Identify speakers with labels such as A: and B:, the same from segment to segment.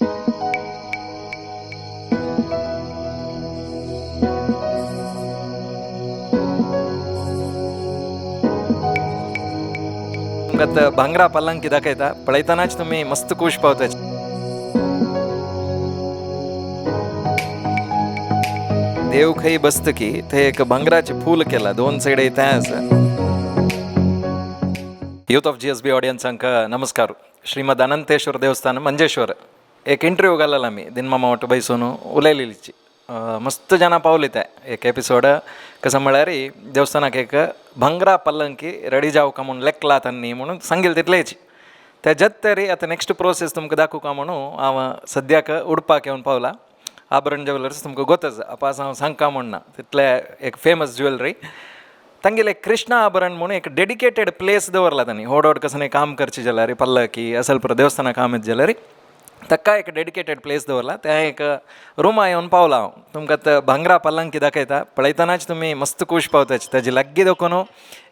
A: तुमकां भांगरा पल्लांकी दाखयता पळयतनाच तुमी मस्त खूश पावताचे. देव खंय बसतकी थंय एक भांगराचें फूल केला, दोन सायडी तें आसा. यूथ ऑफ GSB ऑडियन्सांक नमस्कार. श्रीमद अनंतेश्वर देवस्थान मंजेश्वर एक इंटरव्यू घालला आमी दिनमामा वाटो बसून उलयलेलीची. मस्त जाणां पावली ते एक एपिसोड कसं म्हळ्यार देवस्थानाक एक भांगरा पल्लंकी रेडी जावका म्हणून लेखला त्यांनी म्हणून सांगिल्लें तितलेची. तेज्यात तरी आतां नेक्स्ट प्रोसेस तुमकां दाखोवका म्हणून हांव सद्याक उडपाक येवन पावला. आभरण ज्वेलर्स तुमकां गोतच आपास हांव सांगका म्हणना तितले एक फेमस ज्वेलरी. तांगेले कृष्णा आभरण म्हणून एक डेडिकेटेड प्लेस दवरला तांणी. होड कसं काम करचें जाल्यार पल्लकी असल पुरो देवस्थाना काम येत जाल्यार ताका एक डेडिकेटेड प्लेस दवरला. त्या एक रुमा येवन पावला हांव. तुमकां आतां भांगरा पल्लांकी दाखयता पळयतनाच तुमी मस्त खूश पावताचे. ताजे लागीं देखून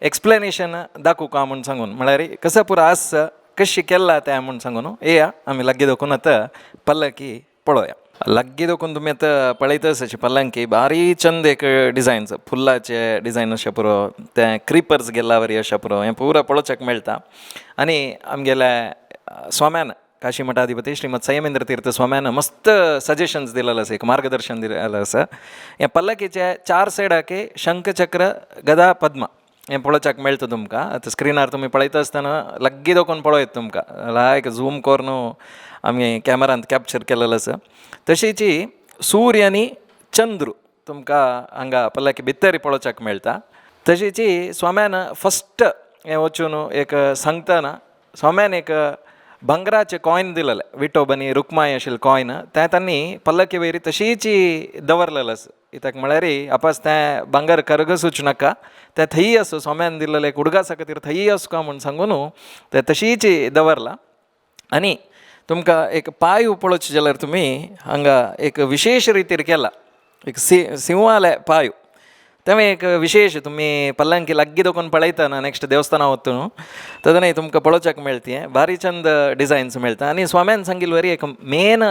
A: एक्सप्लेनेशन दाखोवका म्हूण सांगून म्हळ्यार कसं पुरो आस कशी केला तें म्हूण सांगून येया आमी लागीं देखून आतां पल्लकी पळोवया. लागीं देखून तुमी आतां पळयतच अशी पल्लंकी बारी चंद एक डिझायन्स फुल्लाचे डिझायन अशें पुरो तें क्रिपर्स गेला वरी अशें पुरो हें पुरो पळोवचेक मेळटा. आनी आमगेले स्वाम्यान काशी मठाधिपती श्रीमद संयमेंद्र तीर्थ स्वाम्यान मस्त सजेशन्स दिलेले आसा, एक मार्गदर्शन दिलेलें आसा. हें पल्लकीचे 4 सायडाक शंखचक्र गदा पद्म हें पळोवचेक मेळटा तुमकां. आतां स्क्रिनार तुमी पळयता आसतना लागीं देखून पळयत तुमकां लायक झूम करून आमी कॅमेरांत कॅप्चर केलेलो आसा. तशीच सूर्य आनी चंद्र तुमकां हांगा पल्लकी भितर पळोवचेक मेळटा. तशीच स्वाम्यान फस्ट हें वचून एक सांगतना स्वाम्यान एक भांगराचें कॉयन दिलेलें विठोबनी रुक्माई आशिल्लें कॉयन तें तांणी पल्लकी वयरी तशीच दवरलेलें आसा. कित्याक म्हळ्यार आपास तें भांगर करगसूच नाका, तें थंय आसूं स्वाम्यान दिल्लेलें एक उडगासा खातीर थंय आसूं का म्हूण सांगून तें तशीच दवरला. आनी तुमकां एक पांय पळोवचे जाल्यार तुमी हांगा एक विशेश रितीर केला, एक सिंवाले पांय. तें एक विशेश तुमी पल्लंकी लागीं देखून पळयतना नेक्स्ट देवस्थाना वतून तदनय तुमकां पळोवचेक मेळटा. बारी चंद डिझायन्स मेळटा. आनी स्वाम्यान सांगिल्ले वरी एक मेन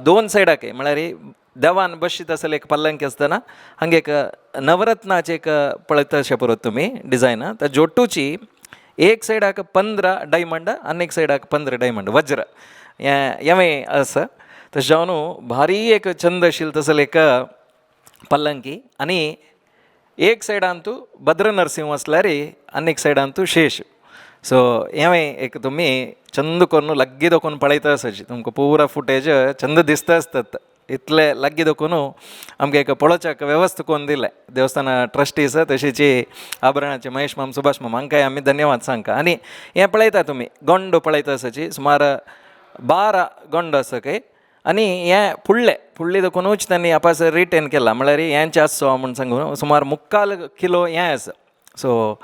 A: 2 सायडाक म्हळ्यार देवान बशीत आसलें एक पल्लंकी आसतना हांगा एक नवरत्नाचें एक पळयता अशें पळोवत तुमी डिझायन. त्या जोटूची एक सायडाक 15 डायमंड आनी एक सायडाक 15 डायमंड वज्र हें आसा. तशें जावन भारी एक चंद आशिल्लो तसले एक पल्लंकी. आनी एक सायडान तूं भद्र नरसिंह आसल्यार आनी एक सायडान तूं शेष. सो हें एक तुमी चंद करून लागीं देखून पळयता आसाची तुमकां पुरा फुटेज चंद दिसता आसतात. इतले लागीं देखून आमकां एक पळोवच्याक वेवस्था करून दिलें देवस्थाना ट्रस्टीज तशीच आभरणाचे महेश माम सुभाष माम हांकांय आमी धन्यवाद सांगता. आनी हें पळयता तुमी गोंड पळयता आसाची सुमार 12 गोंड आसा काय. आनी हें फुडलें देखूनच तांणी आपास रिटेन केला म्हळ्यार हेंचे आसचो म्हूण सांगून सुमार 3.25 किलो हें आसा. सो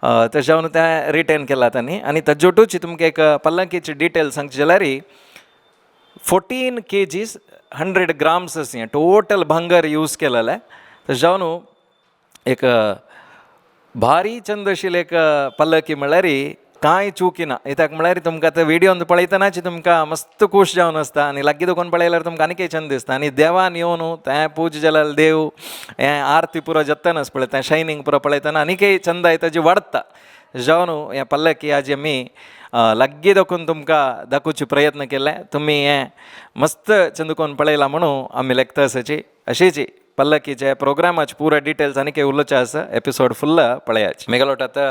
A: तशें जावन तें रिटेन केला तांणी. आनी ताजोटूच तुमकां एक पल्लंकीची डिटेल सांगचे जाल्यार 14 kgs 100 grams अशें टोटल भांगर यूज केलेलें. तशें जावन एक भारी चंद आशिल्लें एक पल्लकी म्हळ्यार कांय चुकी ना. कित्याक म्हळ्यार तुमकां आतां व्हिडियोन पळयतनाच तुमकां मस्त खूश जावन आसता. आनी लागीं देखून पळयल्यार तुमकां आनीकय चंद दिसता. आनी देवान येवन तें पूज जाल्यार देव हें आरती पुरो जतनस पळय तें शायनींग पुरो पळयतना आनीकय चंदाय ताजी वाडटा. जावन हें पल्लकी आज आमी लागीं देखून तुमकां दाखोवचे प्रयत्न केले. तुमी हें मस्त चंद करून पळयला म्हणून आमी लेखता आसाची. अशीच पल्लकीचे प्रोग्रामाचे पुरा डिटेल्स आनी काही उलोवचे आसा. Episode full पळयाचे. मेघलोट आतां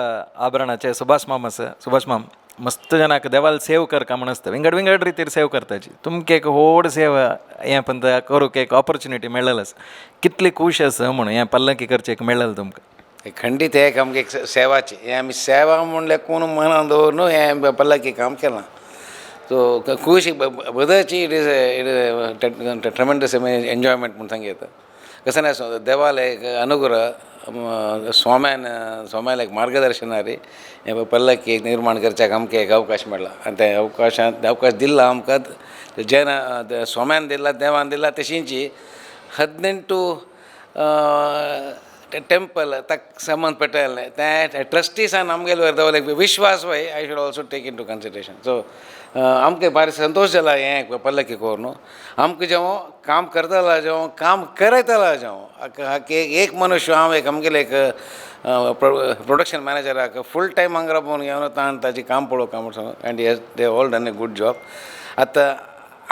A: आभरणाचे सुभाष माम आसा. सुभाष माम मस्त जनाक देवाल सेव करका म्हण आसता. विंगड रितीर सेव करताची. तुमकां एक व्हड सेव हें पण करूंक एक ऑपॉर्च्युनिटी मेळ्ळेलो आसा. कितली खूश आसा म्हणून हें पल्लकी करचें मेळ्ळेलें तुमकां.
B: खंडीत एक आमगे एक सेवाची हें आमी सेवा म्हणल्यार कोण मनान दवरून हें पल्लकी काम केलां. सो खूश बदची इट इज ट्रेमेंडस एन्जॉयमेंट म्हणून सांगता. कसं नाही देवाला एक अनुग्रह स्वाम्यान एक मार्गदर्शनारी हें पल्लकी एक निर्माण करच्याक आमकां एक अवकाश मेळ्ळा. आनी त्या अवकाश दिला आमकां जेन्ना स्वाम्यान दिला देवान दिला तशींच 18 टेंपल तक संबंध पडटलें तें ट्रस्टीसान आमगेले दवरलें विश्वास वय I should also take into consideration. So आमकां भारी संतोश जाला हें पल्लकी कोरून आमकां जेवो काम करताला जेवो काम करयताला जेवो एक मनुष्य हांव एक आमगेले एक प्रोडक्शन मॅनेजराक फूल टायम हांगा राबोवन घेवन ताण ताजें काम पळोवंक काम and they all done A good job. आतां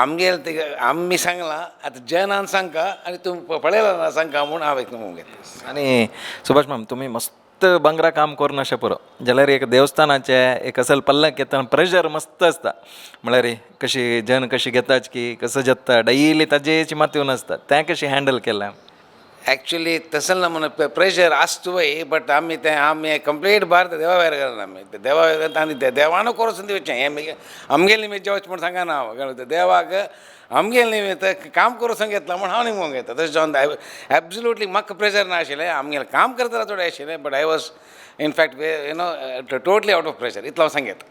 B: आमगेले आमी सांगलां आतां जनान सांगता आनी तूं पळयला ना सांगता म्हूण हांव एक तुमकां घेतलें.
A: आणि सुभाष मॅम तुम्ही मस्त बंगरा काम करून अशें पुरो जाल्यार एक देवस्थानाचें एक असल पल्लक घेतना प्रेशर मस्त आसता म्हळ्यार कशी जन कशी घेताच की कसं जत्ता डेली ताजेची मातयेवन आसता तें कशी हँडल केलां.
B: ॲक्च्युली तसं ना म्हणून प्रेशर आसतूय बट आमी कंप्लीट भारत देवा भायर घालना आमी देवा भायर आनी देवानो कोरोसून दिवचें हें आमगेले निमित्त जेवचें म्हूण सांगना हांव देवाक आमगेले निमित्त काम करूं घेतला म्हूण हांव निमोवंक घेता तशें जावन एब्सोल्युटली म्हाका प्रेशर ना आशिल्लें आमगेलें काम करतना थोडें आशिल्लें but I was in fact totally out of pressure इतलो हांव सांगेत.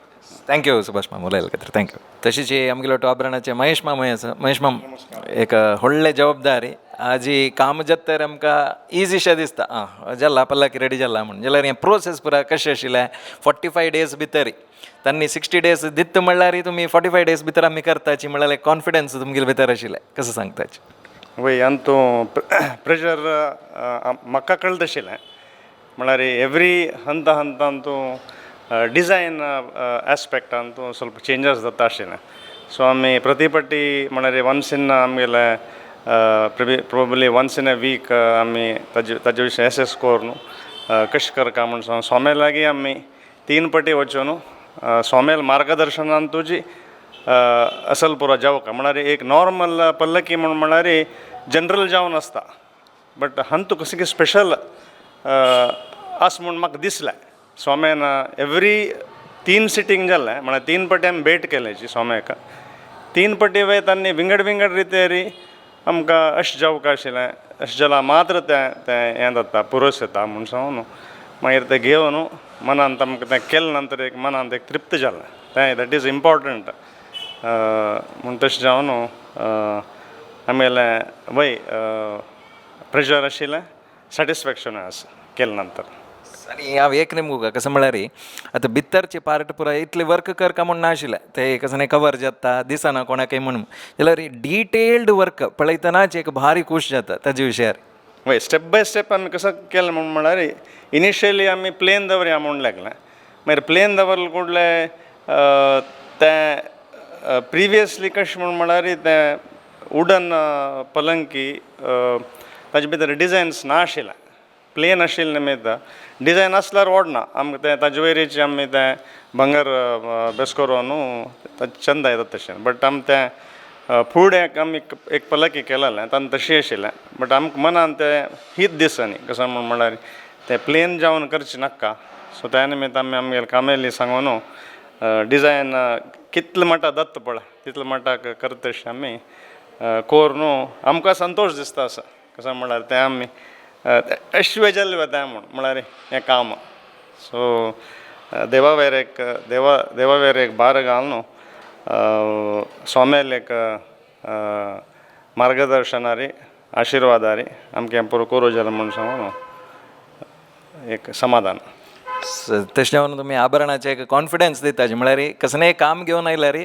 A: थँक्यू सुभाष माम उलयले खातीर थँक्यू. तशीच आमगेलो टॉबराणाचे महेश मामय आसा. महेश माम एक व्हडले जबाबदारी आजी काम जत तर आमकां इजीशें दिसता आं जाल्ला पल्लकी रेडी जाल्ला म्हणून जाल्यार हें प्रोसेस पुरा कशें आशिल्लें 45 days भितर तांणी 60 days दिता म्हणल्यार तुमी 45 days भितर आमी करताची म्हणल्यार कॉन्फिडन्स तुमगेले भितर आशिल्लें कसं सांगताचे.
C: वय अंतू प्रेशर म्हाका कळत आशिल्लें म्हळ्यार एवरी हंत अंतू डिजायन एस्पेक्टान तूं ಸ್ವಲ್ಪ चेंजस जाता आशिल्लें. सो आमी प्रति पाटी म्हळ्यार वन्स इन आमगेले probably once in a week आमी ताजे विशीं एसेस कोरून कशें करता म्हूण सांग सोमेल लागीं आमी 3 पाटी वचून सोमेल मार्गदर्शनान तुजी असल पुरो जावका म्हळ्यार एक नॉर्मल पल्लकी म्हळ्यार जनरल जावन आसता बट हंतू कशें की स्पेशल आस म्हूण म्हाका दिसलें. सोम्यान एवरी 3 सिटींग जाल्लें म्हळ्यार 3 पाटी आमी भेट केलेची सोम्याक 3 पाटी वय तांणी विंगड रितेरी आमकां अशें जावका आशिल्लें अशें जाल्यार मात्र तें हें जाता पुरोस येता म्हूण सांगून मागीर तें घेवन मनांत आमकां तें केलें नंतर एक मनांत एक तृप्त जालें तें दॅट इज इम्पॉर्टंट म्हूण तशें जावन आमगेलें वय प्रेशर आशिल्लें सॅटिस्फॅक्शन आसा केले नंतर.
A: आनी हांव एक नेमको कसं म्हळ्यार आतां भितरचे पार्ट पुराय इतले वर्क करका म्हूण नाशिल्लें ते कसं कवर जाता दिसना कोणाकय म्हणून जाल्यार डिटेल्ड वर्क पळयतनाच एक भारी खूश जाता ताजे विशयार.
C: वय स्टेप बाय स्टेप आमी कसं केलें म्हळ्यार इनिशियली आमी प्लेन दवरया म्हूण लागलें मागीर प्लेन दवरले कुडले तें प्रिवियसली कशें म्हळ्यार तें वुडन पलंकी ताजे भितर डिजायन्स नाशिल्ले प्लेन आशिल्ले निमित्त डिजायन आसल्यार ओडना आमकां तें ताजे वयरीचे आमी तें भांगर बेस करून चंद येता तशें बट आमी तें फुडें आमी एक पलकी केलेलें तांणी तशी आशिल्लें बट आमकां मनान तें हीत दिसनी कसो म्हळ्यार तें प्लेन जावन करचें नाका. सो त्या निमित्त आमी आमगेले कामेली सांगून डिजायन कितले मटा दत्त पळय तितले मटाक करता तशें आमी कोरून आमकां संतोश दिसता असो कसो म्हळ्यार तें आमी अश्वे जाल्ले वता म्हळ्यार हें काम. सो देवा वेर एक भार घालून सोमेल एक मार्गदर्शनारी आशिर्वादारी आमकां हें पुरो करूं जालें म्हूण सांगून एक समाधान.
A: तशें जावन तुमी आभरणाचे एक कॉन्फिडन्स दिताचे म्हळ्यार कसलेंय काम घेवन आयल्यार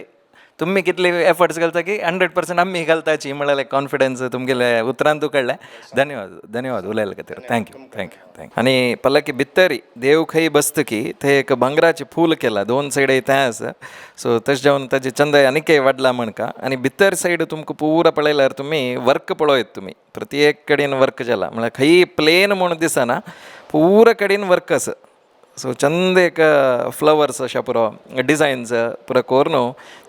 A: तुम्ही कितले एफर्ट्स घालता की 100% आमी घालताची म्हळ्यार कॉन्फिडन्स तुमगेले उतरान तूं कळ्ळें. धन्यवाद उलयले खातीर थँक्यू. आनी पल्लकी भितरी देव खंय बसतकी थंय एक भांगराचें फूल केलां 2 सायडी तें आसा. सो तशें जावन ताजें चंदय आनीकय वाडला म्हणका. आनी भितर सायड तुमकां पुरा पळयल्यार तुमी वर्क पळयत तुमी प्रत्येक कडेन वर्क जाला म्हळ्यार खंय प्लेन म्हूण दिसना पुरा कडेन वर्क आसा. सो चंद एक फ्लवर्स अशा पुरो डिजायन्स पुरो कोरून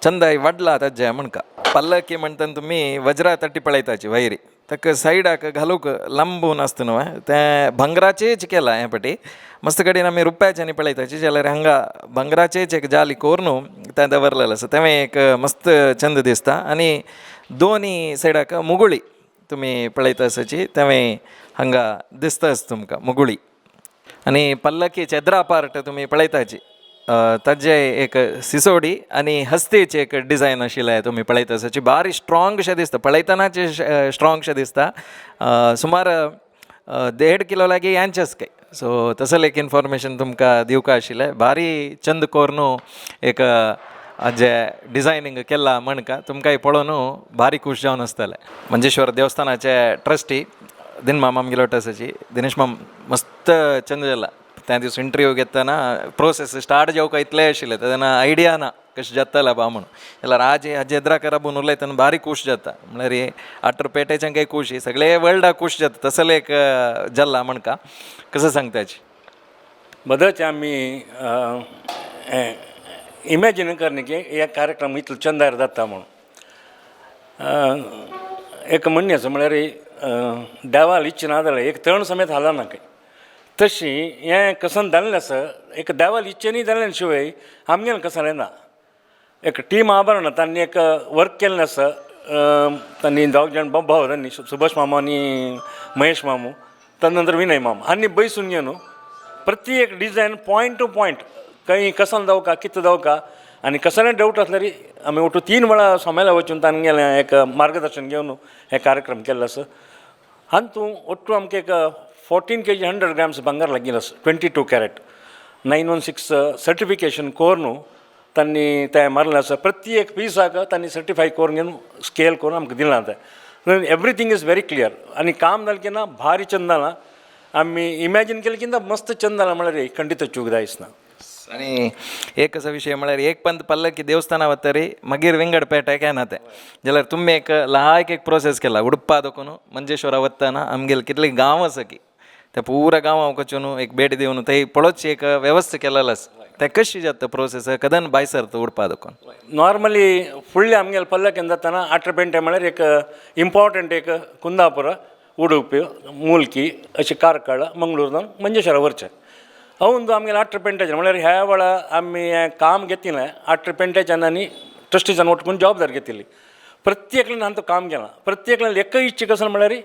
A: चंदाय वाडला ताजे म्हणका. पल्लकी म्हणटना तुमी वज्रा तट्टी पळयताची वयरी ताका सायडाक घालूंक लांबून आसता न्हू तें भांगराचेच केलां हे पाटी मस्त कडेन आमी रुप्याच्यांनी पळयताची जाल्यार हांगा भांगराचेच एक जाली कोरून तें दवरलेलें आसा तें एक मस्त चंद दिसता. आनी दोनी सायडाक मुगुळी तुमी पळयता आसाची तें हांगा दिसताच तुमकां मुगुळी. आनी पल्लकीचे येद्रा पार्ट तुमी पळयताची ताजे एक सिसोडी आनी हस्तेचे एक डिजायन आशिल्ले तुमी पळयता आसाची भारी स्ट्रॉंग शें दिसता पळयतनाचे स्ट्रॉंग शें दिसता. सुमार 1.5 किलो लागी यांचेच काय सो तसं एक इन्फॉर्मेशन तुमकां दिवका आशिल्लें भारी चंद कोरून एक जे डिझायनींग केला म्हणका तुमकां पळोवन भारी खूश जावन आसतलें मंजेश्वर देवस्थानाचे ट्रस्टी दिनमाम आमगेलो टसाची दिनेश माम मस्त चंद जाला त्या दिवस इंटरव्यू घेतना प्रोसेस स्टार्ट जेवका इतलें आशिल्लें तेन्ना आयडिया ना कशें जातलें बा म्हणून जाल्यार आज हाजे एद्राकार राबून उलयतना भारी खूश जाता म्हळ्यार हे आटर पेटेच्यान काही खुशी सगळे वर्ल्डाक खूश जाता तसले एक जाल्ला म्हणका कसं सांगताची
D: बदलचे आम्ही इमॅजिन करणे की या कार्यक्रम इतलो चंदार जाता म्हणून एक म्हणणें म्हळ्यार देवाल इच्छा ना जाल्यार एक तण समेत हाला ना काय तशी हें कसन जाल्लें आसा एक देवाल इच्छेनी जाल्ल्या शिवाय आमगेन कसलें ना एक टीम आबरण तांणी एक वर्क केल्लें आसा तांणी दोग जाण भाव तांणी सुभाष मामा आनी महेश मामू त्यानंतर विनय मामा हांणी बैसून घेवन प्रत्येक डिझायन पॉयंट टू पॉयंट खंय कसन जावका कितें जावका आनी कसलें डावट आसल्यार आमी ओटू 3 वेळा सोमेला वचून तांगेलें एक मार्गदर्शन घेवन हे कार्यक्रम केल्लो आसा हातूंत ओट्टू आमकां एक 14 kg 100 grams भांगार लागिल्लो आसा 22 कॅरेट 916 सर्टिफिकेशन करून तांणी ते मारलें आसा प्रत्येक पिसाक तांणी सर्टिफाय करून घेवन स्केल करून आमकां दिलां तें एवरीथींग इज व्हेरी क्लियर आनी काम जालें की ना भारी चंद जालां आमी इमॅजीन केलें की ना मस्त चंद जालां म्हळ्यार खंडीत चूक जायच ना
A: आनी एक असो विशय म्हळ्यार एक पंत पल्ल की देवस्थाना वतरी मागीर विंगड पेटाय येना ते जाल्यार तुमी एक लायक एक प्रोसेस केला उडपा दोकून मंजेश्वरा वतना आमगेले कितले गांव आसा की त्या पुरा गांवांक वचून एक भेट दिवन थंय पळोवची एक वेवस्था केलेलो आसा ते कशी जाता प्रोसेस कदन भायर उडपा दोकून
D: नॉर्मली फुडले आमगेले पल्लक्यान जाताना 8 पेंटे म्हळ्यार एक इम्पॉर्टंट एक कुंदापुरा उडुपी मुल्की अशें कारकळ मंगळूर जावन मंजेश्वरा वरचें अवून आमगेले 8 पेंट्याच्यान म्हळ्यार ह्या वेळा आमी हें काम घेतिल्लें 8 पेंट्याच्यान आनी ट्रस्टीच्यान वटकून जबाबदारी घेतिल्ली प्रत्येकल्यान हांवें तो काम केलां प्रत्येकल्यान एकय इच्छा कसो म्हळ्यार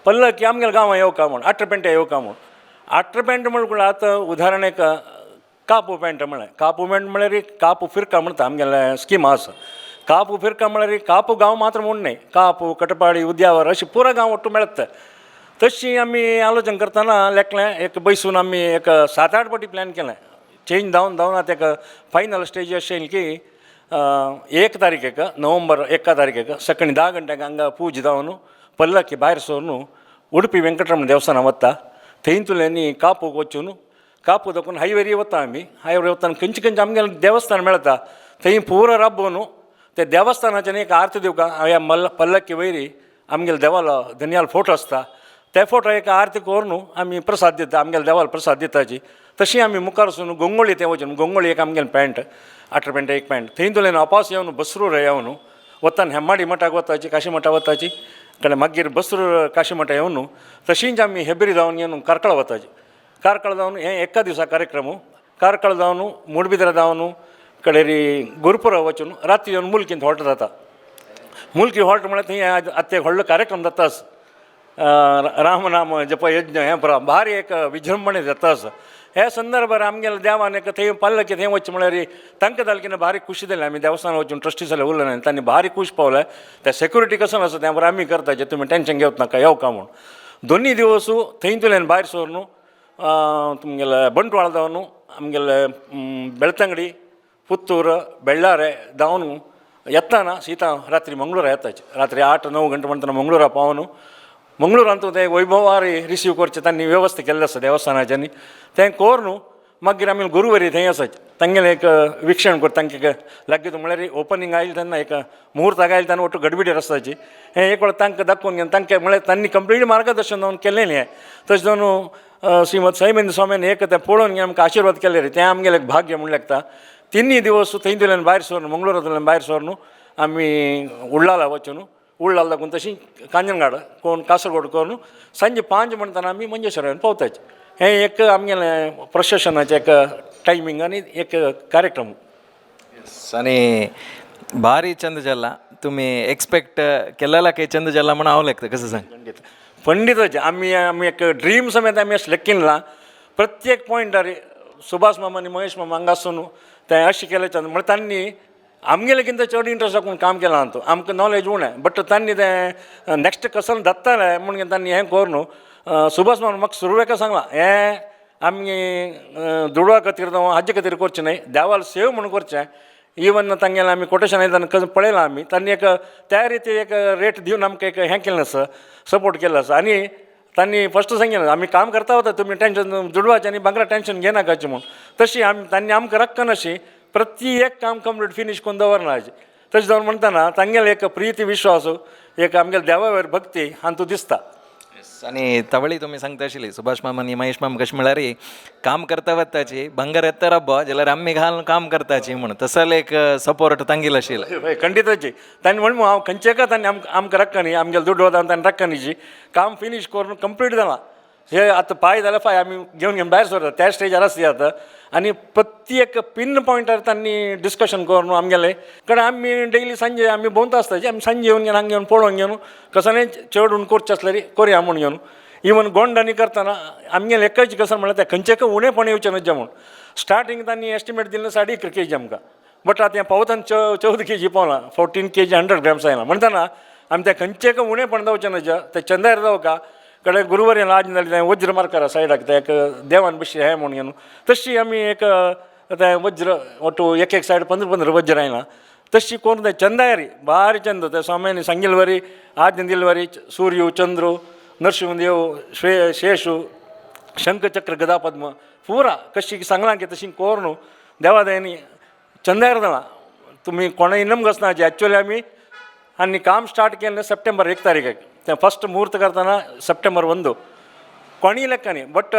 D: पल्लकी आमगेल्या गांवां येवका म्हूण 8 पेंट्या येवका म्हूण 8 पेंट म्हळ्यार आतां उदाहरण एक कापू पेंट म्हळ्यार कापू पेंट म्हळ्यार कापू फिरका म्हणटा आमगेले स्कीम आसा कापू फिरका म्हळ्यार कापू गांव मात्र म्हूण न्हय कापू कटपाडी उद्यावर अशें पुरो गांव ओट्टू मेळत तशी आमी आलोचन करतना लेखलें एक बैसून आमी एक 7-8 फावटी प्लॅन केलें चेंज जावन आतां एक फायनल स्टेज अशें येयलें की 1 तारीखेक नोव्हेंबर 1 तारीखेक सकाळीं 10 गंटेक हांगा पूज जावन पल्लकी भायर सरून उडपी वेंकटरमण देवस्थानां वता थंयतुल्यांनी कापूक वचून कापू दाखोवन हायवेरी वता आमी हायवेरी वतना खंयचें आमगेलें देवस्थान मेळटा थंय पुरो राबोवन त्या देवस्थानाच्यान एक आरती दिवका ह्या पल्लकी वयरी आमगेले देवालो धनियाल फोटो आसता त्या फोटो एक आरती करून आमी प्रसाद दिता आमगेल्या देवाला प्रसाद दिताची तशी आमी मुखार वचून गोंगोळी थंय वचून गोंगोळी एक आमगेलें पॅण्ट 8 पेंट एक पॅण्ट थंयतुल्यान वापस येवन बसरूर येवन वताना हेम्माडी मठाक वताची काशी मठा वताची कडेन मागीर बसरूर काशी मठा येवन तशींच आमी हेबरी जावन येवन कारकळ वताची कारकळ जावन हें एका दिसा कार्यक्रम कारकळ जावन मुडबिद्र जावन कडेरी गुरुपुरा वचून राती येवन मुल्कींत हॉल्ट जाता मुल्की हॉल्ट म्हळ्यार थंय आतां एक व्हडलो कार्यक्रम जाताच रामनाम जप यज्ञ हें पुरो भारी एक विजृंभणे जाताच हे संदर्भार आमगेल्या देवान एक थंय पल्लकी थंय वचचें म्हळ्यार तांकां जालें की भारी खुशी जाली आमी देवस्थानां वचून ट्रस्टी जाल्यार उरलें तांणी भारी खूश पावलें त्या सेक्युरिटी कसो आसा त्या बरें आमी करताचे तुमी टेंशन घेवच नाका येवका म्हूण दोनी दिवस थंयतुल्यान भायर सरून तुमगेले बंटवाळ जावन आमगेले बेळतंगडी पुत्तूर बेळ्ळारे जावन येताना सीता रात्री मंगळूरा येताचे रात्री 8-9 गंटे म्हणटना मंगळूरा पावन मंगळूरांतू ते वैभवार रिसीव करचें तांणी वेवस्था केल्लें आसा देवस्थानाच्यांनी तें करून मागीर आमी गुरुवारी थंय आसात तांगेलें एक विक्षण कर तांकां लागीं म्हळ्यार ओपनिंग आयले तेन्ना एक मुहूर्ताक आयले तेन्ना ओटू गडबिडी आसताची हें एक वेळ तांकां दाखोवन घेवन तांकां म्हळ्यार तांणी कंप्लीट मार्गदर्शन जावन केलेलें हें तशें जावन श्रीमद सैमेंद्र स्वामीन एक तें पळोवन आमकां आशिर्वाद केले रे तें आमगेलें एक भाग्य म्हण लागता 3 दिवस थंयतुल्यान भायर सरून मंगळूरांतल्यान भायर सरून आमी उल्लाला वचून उल्लाल लागून तशी कांजनगाड कोण कासरगोड करून सांजे 5 म्हणटना आमी मंजेश्वरान पावताचे हें एक आमगेलें प्रशासनाचें एक टायमींग आनी एक कार्यक्रम
A: आनी भारी चंद जाल्ला तुमी एक्सपेक्ट केलेला काही चंद जाल्ला म्हणून हांव लागता कसं सांग
D: पंडिताचे आमी एक ड्रीम समेत आमी अशें लेखिल्लां प्रत्येक पॉयंटार सुभाष मामा आनी महेश मामा हांगा आसून तें अशें केलें चंद म्हळ्यार तांणी आमगेले किंत चड इंट्रस्ट दाखोवन काम केलां हांव आमकां नॉलेज उणें बट तांणी तें नॅक्स्ट कसं जातालें म्हणून तांणी हें करून सुभाष मामा म्हाका सुरवेका सांगला हें आमी दुडवा खातीर जावं हाजे खातीर करचें न्हय देवाला सेव म्हणून करचें इवन तांगेलें आमी कोटेशन येताना कसं पळयलां आमी तांणी एक त्या रिती एक रेट दिवन आमकां एक हें केलें आसा सपोर्ट केलो आसा आनी तांणी फस्ट सांगितलें आमी काम करता वता तुमी टेन्शन दुडवाचें आनी भांगरा टेन्शन घेनाकाचें म्हूण तशी तांणी आमकां रक्कन अशी प्रती एक काम कंप्लीट फिनीश करून दवरना हाजी तशें जावन म्हणटाना तांगेले एक प्रिती विश्वास एक आमगेले देवा वयर भक्ती हातूंत दिसता
A: आणि तवळी तुम्ही सांगता आशिल्ली सुभाष मामा आनी महेश मामा कशें म्हळ्यार काम करता वताची भांगर येता रब्बो जाल्यार आमी घालून काम करताची म्हणून तसल एक सपोर्ट तांगेलो आशिल्लो
D: खंडिताची तांणी म्हणून हांव खंयचेका तांणी आमकां रक्कनी आमगेले दुड वता तांणी रक्कनीची काम फिनीश करून कंप्लीट जालां हे आतां पांय जाल्यार पांय आमी घेवन भायर सरता त्या स्टेजार आसता आतां आनी प्रत्येक पिन पॉयंटार तांणी डिस्कशन करून आमगेलें कारण आमी डेली सांजे आमी भोंवता आसताची आमी सांजे येवन घेवन हांगा घेवन पळोवन घेवन कसलें चडून करचें आसल्यार करया म्हूण घेवन इवन गोंडानी करतना आमगेलें एकच कसं म्हणल्यार तें खंयचेका उणेपण येवचें न्हय जें म्हूण स्टार्टींग तांणी एस्टिमेट दिल्लें 1.5 kg आमकां बट आतां हें पावतना 14 kg पावलां 14 kg 100 grams आयलां म्हणटना आमी तें खंयचेका उणेपण जावचें न्हय तें चंद्यार जावका कडेन गुरुवारी आज जालें वज्र मारकारा सायडाक ते एक देवान बशी हें म्हूण घेवन तशी आमी एक तें वज्र ओटू एक सायड 15 वज्र आयलां तशी करून तें चंद्यारी भारी चंद ते स्वाम्यांनी सांगिल्ले वरी आज दिल्ले वरी सूर्य चंद्र नरसिंहदेव शेषू शंखचक्र गदा पद्म पुरा कशी सांगलां की तशी करून देवादयांनी चंद्यार जालां तुमी कोणा इनम गसनाची एक्चुअली आमी आनी काम स्टार्ट केलें सप्टेंबर 1 तारीखाक तें फस्ट मुहूर्त करतना सप्टेंबर 1 कोणी लेखांनी बट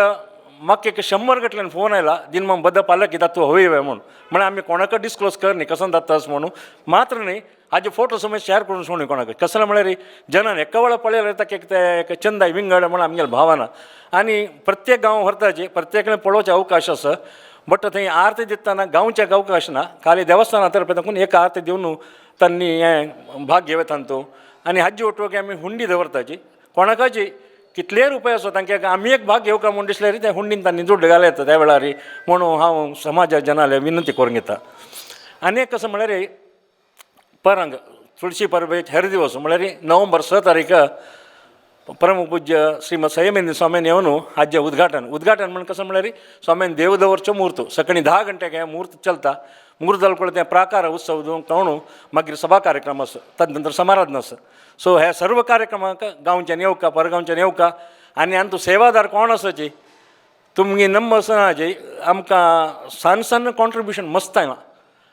D: म्हाका एक 100 गटल्यान फोन आयला दिन मग बद्दल पालक की तूं हवी म्हणून आमी कोणाक डिस्क्लोज कर न्ही कसं जातास म्हणून मात्र न्ही हाजे फोटो समज शेअर करून सोडून कोणाक कसं म्हळ्यार जनान एका वेळा पळयल्यार ताका एक चंदाय विंगड म्हणून आमगेली भावना आनी प्रत्येक गांव व्हरताची प्रत्येकान पळोवचे अवकाश आसा बट थंय आरती दितना गांवच्या अवकाश ना खाली देवस्थाना तर्फे ताकून एक आरती दिवन तांणी हें भाग घेवं तांतू आनी हाजी ओटोवके आमी हुंडी दवरताची कोणाकाची कितले रुपये आसो तांकां आमी एक भाग घेवका म्हूण दिसल्यार त्या हुंडीन तांणी जोड घाले येता त्या वेळार म्हणून हांव समाजा जनाले विनंती करूंक येता आनी एक कसं म्हळ्यार परंग तुळशी परबेक हेर दिवस म्हळ्यार नोव्हेंबर 6 तारीख परम पूज्य श्रीमद संयमेंद्र स्वामीन येवन हाजें उद्घाटन म्हणून कसं म्हळ्यार स्वामीन देव दवरचो मुहूर्त सकाळी 10 गंटेक हें मुहूर्त चलता मुहूर्त जाले पळय तें प्राकार उत्सव कळून मागीर सभा कार्यक्रम आसा ताजे नंतर समाराधन आसा सो हे सर्व कार्यक्रमाक गांवच्यान येवका परगांवच्यान येवका आनी तूं सेवादार कोण आसाची तुमगे नंबर आसनाची आमकां सान कॉन्ट्रिब्युशन मस्त आयलां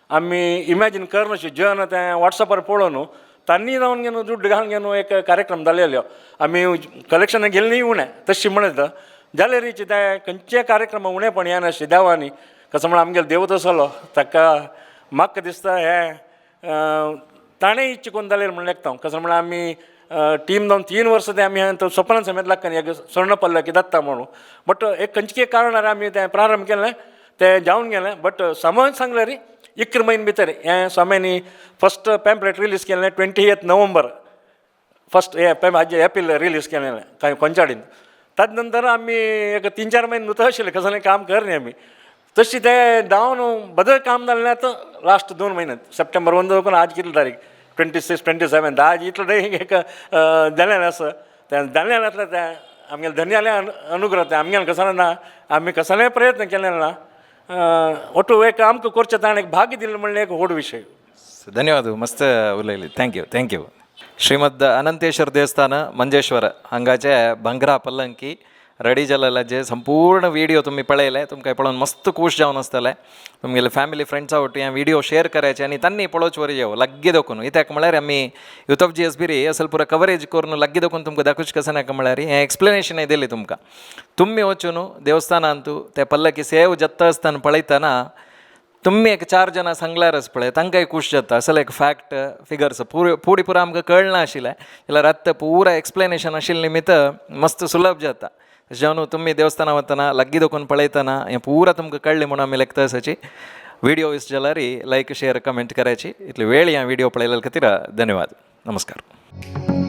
D: आमी इमॅजीन करनाशिल्ले जन तें वॉट्सॅपार पळोवन तांणी जावन घेवन दुड्ड घालून घेवन एक कार्यक्रम जालेलो आमी कलेक्शनां गेल्लीं उणें तशी म्हणत जाल्यार ते खंयचे कार्यक्रम उणेपण येनाशिल्ले देवानी कसं म्हण आमगेलो देवत आसलो ताका म्हाका दिसता हें ताणें इच्छा करून जालेर म्हण लेखता कसं म्हण आमी टीम जावन 3 वर्सां ते आमी सपनान समेत लागता एक स्वर्ण पल्लकी दत्ता म्हणून बट एक खंयचे कारणार आमी तें प्रारंभ केलें तें जावन गेलें बट समज सांगल्यार 1 म्हयने भितर हें स्वाम्यांनी फस्ट पॅम्पलेट रिलीज केलें 28 नोव्हेंबर फस्ट हाजे एपील रिलीज केलें कांय पंचाडीन ताजे नंतर आमी एक 3-4 म्हयने न्हू आशिल्ले कसलें काम करनी आमी तशी तें डावन बदल काम जालें आतां लास्ट 2 म्हयन्यांत सप्टेंबर 1 देखून आज कितली तारीख 26, 27 आज इतलें एक जालें आसा तें जालें आसलें तें आमगेलें धन्यालय अनुग्रह तें आमगेलें कसलें ना आमी कसलेंय प्रयत्न केले ना ओटू एक आमकां करचें ताणें एक भाग्य दिलें म्हणलें एक व्हड विशय
A: धन्यवाद मस्त उलयली थँक्यू श्रीमद अनंतेश्वर देवस्थान मंजेश्वर हांगाचे भांगरा पल्लंकी रेडी जालेले संपूर्ण व्हिडिओ तुम्ही पळयले तुमकां पळोवन मस्त खूश जावन आसतले तुमगेले फॅमिली फ्रेंड्सा वटी हें व्हिडिओ शेअर करायचे आनी तांणी पळोवचे वरी येवं लग्गी देखून इत्याक म्हळ्यार आमी यूथ ऑफ GSBरी असल पुरो कवरेज करून लग्गी देखून तुमकां दाखोवचें कशें नाका म्हळ्यार हें एक्सप्लेनेशनय दिली तुमकां तुमी वचून देवस्थानांतू ते पल्लकी सेव जत्ता आसतना पळयतना तुम्ही एक 4 जाणां सांगल्यारच पळय तांकांय खूश जाता असल एक फॅक्ट फिगर्स फुडें पुरो आमकां कळना आशिल्लें जाल्यार आतां पुरा एक्सप्लेनेशन आशिल्ले निमित्त मस्त सुलभ जाता जेवण तुम्ही देवस्थाना वतना लग्गी देखून पळयतना हें पुरा तुमकां कळ्ळें म्हणून आमी लेखता आसाची व्हिडिओ इश्ट जाल्यार लायक शेअर कमेंट करायची इतली वेळ ह्या व्हिडिओ पळयल्या खातीर धन्यवाद नमस्कार.